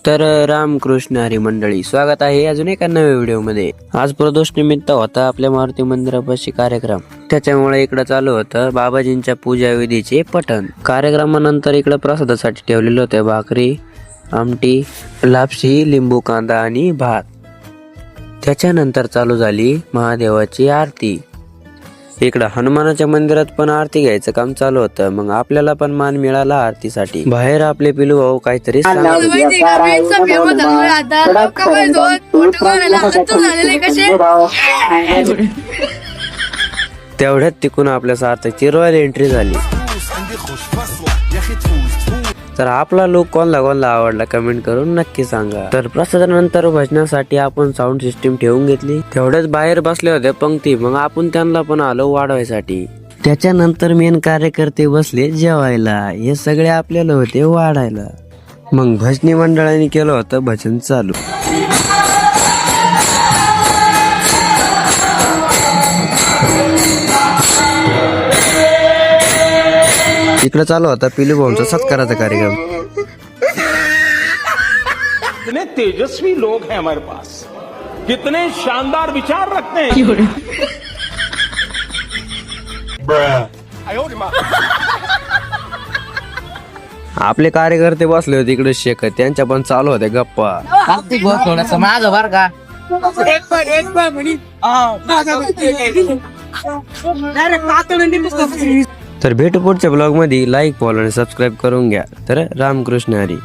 तर रामकृष्ण हरी मंडळी, स्वागत आहे अजून एका नव्या व्हिडिओ मध्ये। आज प्रदोष निमित्त होता आपल्या मारुती मंदिरापाशी कार्यक्रम, त्याच्यामुळे इकडे चालू होतं बाबाजींच्या पूजा विधीचे पठण। कार्यक्रमानंतर इकडे प्रसादासाठी ठेवलेले होते भाकरी, आमटी, लापशी, लिंबू कांदा आणि भात। त्याच्यानंतर चालू झाली महादेवाची आरती। इकडं हनुमानाच्या मंदिरात पण आरती घ्यायचं काम चालू होतं। मग आपल्याला पण मान मिळाला आरतीसाठी। बाहेर आपले पिलू भाऊ काहीतरी तेवढ्यात तिकून आपल्या सार्थकची रॉयल एंट्री झाली। तर आपला लुक कोणला आवडला कमेंट करून नक्की सांगा। तर प्रसादानंतर भजनासाठी आपण साऊंड सिस्टीम ठेवून घेतली। तेवढेच बाहेर बसले होते पंक्ती, मग आपण त्यांना पण आलो वाढवायसाठी। त्याच्यानंतर मेन कार्यकर्ते बसले जेवायला, हे सगळे आपल्याला होते वाढायला। मग भजनी मंडळाने केलं होतं भजन चालू। इकडे चालू होता पिलू भाऊंचा सत्काराचा कार्यक्रम। कितने तेजस्वी लोग हैं हमारे पास, कितने शानदार विचार रखते हैं। आपले कार्यकर्ते बसले होते इकडे शेकत, त्यांच्या पण चालू होते गप्पा। माझं बर का तर भेटू पुढच्या ब्लॉग मध्ये। लाईक, फॉलो आणि सबस्क्राईब करून घ्या। तर रामकृष्ण हरी।